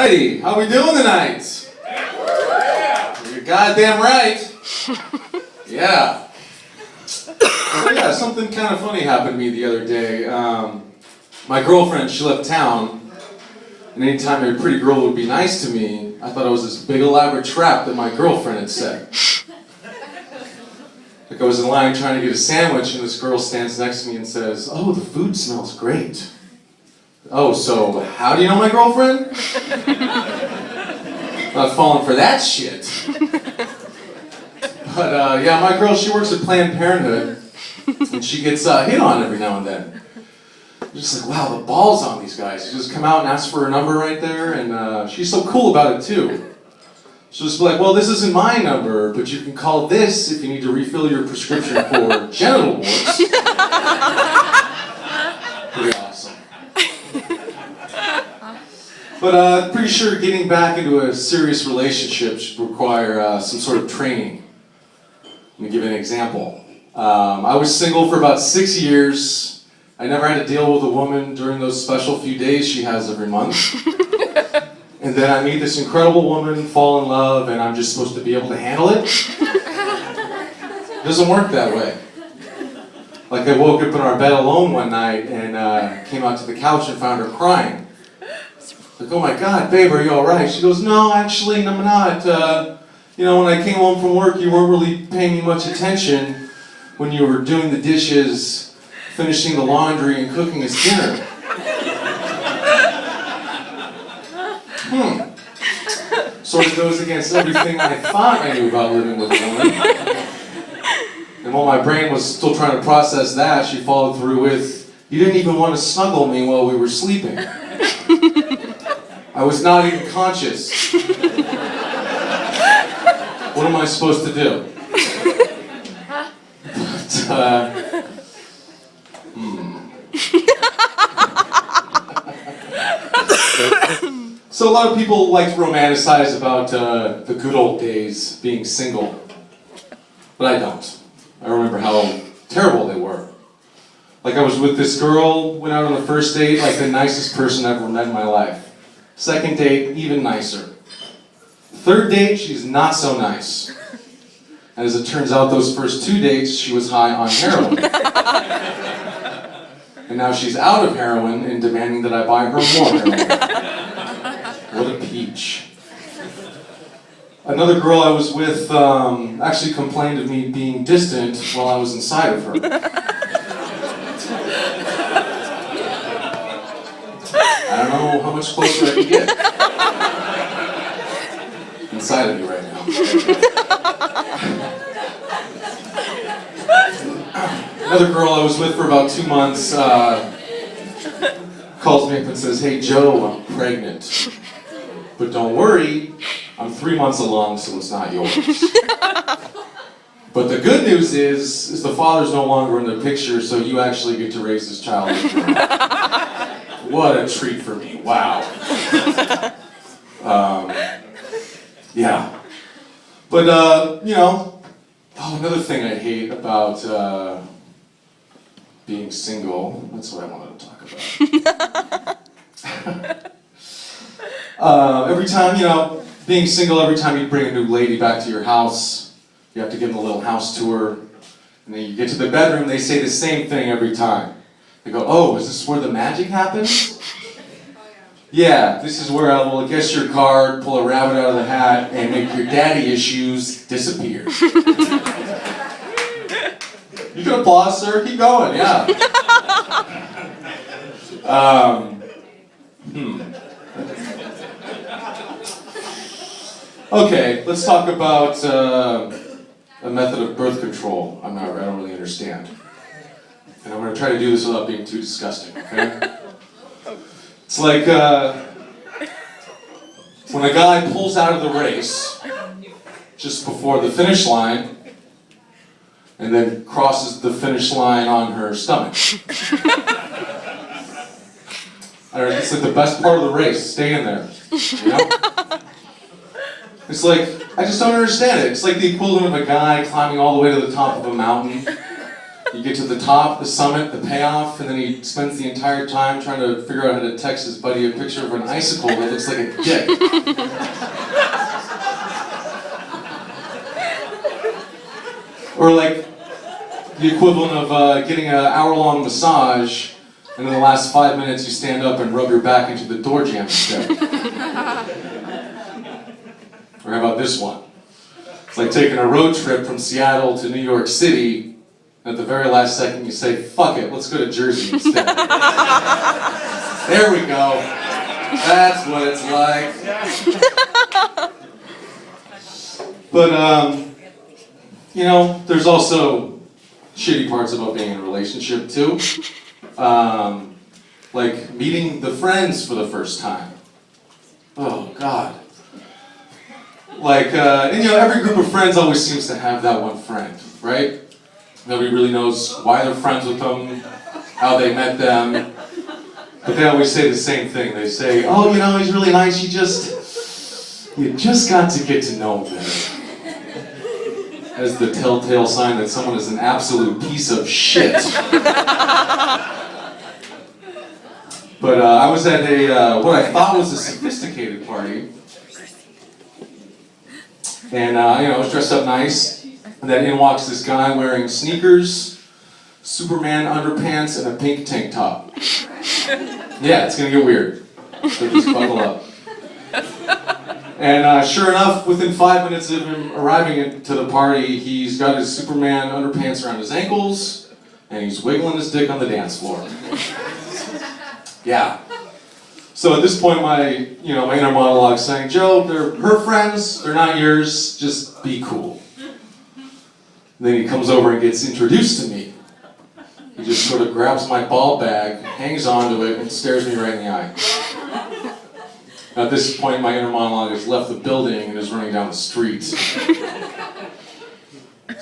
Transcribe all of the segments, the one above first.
Alrighty, how we doing tonight? You're goddamn right. Yeah. So yeah, something kind of funny happened to me the other day. My girlfriend, she left town, and anytime a pretty girl would be nice to me, I thought it was this big elaborate trap that my girlfriend had set. Like I was in line trying to get a sandwich, and this girl stands next to me and says, "Oh, the food smells great." "Oh, so how do you know my girlfriend?" Not falling for that shit. But yeah, my girl, she works at Planned Parenthood, and she gets hit on every now and then. I'm just like, wow, the balls on these guys. You just come out and ask for a number right there, and she's so cool about it too. She'll just be like, "Well, this isn't my number, but you can call this if you need to refill your prescription for genital warts." Pretty awesome. But I'm pretty sure getting back into a serious relationship should require some sort of training. Let me give you an example. I was single for about 6 years. I never had to deal with a woman during those special few days she has every month. And then I meet this incredible woman, fall in love, and I'm just supposed to be able to handle it? It doesn't work that way. Like I woke up in our bed alone one night and came out to the couch and found her crying. Like, "Oh my God, babe, are you all right?" She goes, "No, actually, I'm not. You know, when I came home from work, you weren't really paying me much attention when you were doing the dishes, finishing the laundry, and cooking us dinner." Sort of goes against everything I thought I knew about living with a woman. And while my brain was still trying to process that, she followed through with, "You didn't even want to snuggle me while we were sleeping." I was not even conscious. What am I supposed to do? So a lot of people like to romanticize about the good old days being single, but I don't. I remember how terrible they were. Like I was with this girl, went out on the first date, like the nicest person I've ever met in my life. Second date, even nicer. Third date, she's not so nice. And as it turns out, those first 2 dates, she was high on heroin. And now she's out of heroin and demanding that I buy her more heroin. What a peach. Another girl I was with actually complained of me being distant while I was inside of her. I don't know how much closer I can get. Inside of you right now. Another girl I was with for about 2 months calls me up and says, "Hey Joe, I'm pregnant. But don't worry, I'm 3 months along, so it's not yours." But the good news is the father's no longer in the picture, so you actually get to raise this child with me. What a treat for me, wow. Yeah. But, you know, another thing I hate about being single, that's what I wanted to talk about. Every time, you know, being single, every time you bring a new lady back to your house, you have to give them a little house tour, and then you get to the bedroom, they say the same thing every time. They go, "Oh, is this where the magic happens?" "Yeah, this is where I will guess your card, pull a rabbit out of the hat, and make your daddy issues disappear." You can applaud, sir. Keep going, yeah. Okay, let's talk about a method of birth control I don't really understand. And I'm going to try to do this without being too disgusting, okay? It's like when a guy pulls out of the race just before the finish line and then crosses the finish line on her stomach. I don't know, it's like the best part of the race, stay in there, you know? It's like, I just don't understand it. It's like the equivalent of a guy climbing all the way to the top of a mountain You get to the top, the summit, the payoff, and then he spends the entire time trying to figure out how to text his buddy a picture of an icicle that looks like a dick. Or like the equivalent of getting an hour-long massage, and in the last 5 minutes you stand up and rub your back into the door jamb instead. Or how about this one? It's like taking a road trip from Seattle to New York City, and at the very last second you say, fuck it, let's go to Jersey instead. There we go. That's what it's like. But, you know, there's also shitty parts about being in a relationship too. Like meeting the friends for the first time. Oh, God. Like, and you know, every group of friends always seems to have that one friend, right? Nobody really knows why they're friends with them, how they met them, but they always say the same thing. They say, oh, you know, he's really nice, you just got to get to know him better. As the telltale sign that someone is an absolute piece of shit. But I was at a, what I thought was a sophisticated party. And, you know, I was dressed up nice. And then in walks this guy wearing sneakers, Superman underpants, and a pink tank top. Yeah, it's gonna get weird. So just buckle up. And sure enough, within 5 minutes of him arriving to the party, he's got his Superman underpants around his ankles, and he's wiggling his dick on the dance floor. Yeah. So at this point, my inner monologue saying, Joe, they're her friends, they're not yours, just be cool. And then he comes over and gets introduced to me. He just sort of grabs my ball bag, hangs onto it, and stares me right in the eye. At this point, my inner monologue has left the building and is running down the street.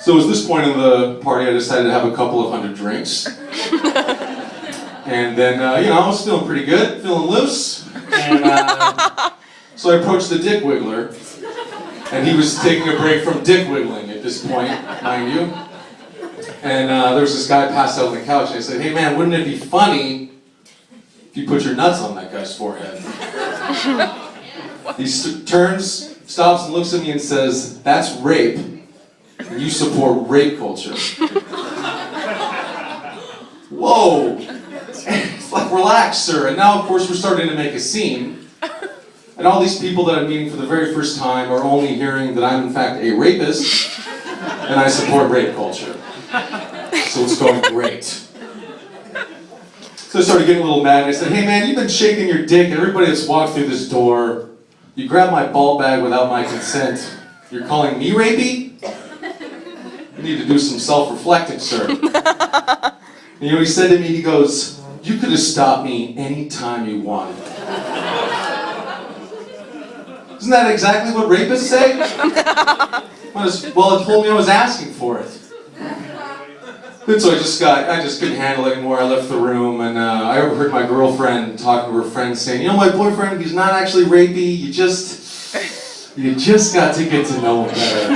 So at this point in the party, I decided to have a couple of hundred drinks. And then, you know, I was feeling pretty good, feeling loose. And so I approached the dick wiggler. And he was taking a break from dick wiggling at this point, mind you. And there was this guy passed out on the couch, and I said, hey man, wouldn't it be funny if you put your nuts on that guy's forehead? He turns, stops, and looks at me and says, that's rape, and you support rape culture. Whoa! It's like, relax, sir. And now, of course, we're starting to make a scene. And all these people that I'm meeting for the very first time are only hearing that I'm, in fact, a rapist, and I support rape culture. So it's going great. So I started getting a little mad, and I said, hey man, you've been shaking your dick, everybody that's walked through this door, you grabbed my ball bag without my consent, you're calling me rapey? You need to do some self-reflecting, sir. And you know what he said to me? He goes, you could have stopped me any time you wanted. Isn't that exactly what rapists say? Well, it told me I was asking for it. And so I just couldn't handle it anymore. I left the room, and I overheard my girlfriend talking to her friend saying, you know, my boyfriend, he's not actually rapey, you just got to get to know him better.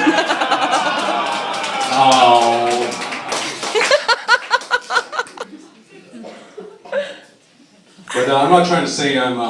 Oh. But I'm not trying to say I'm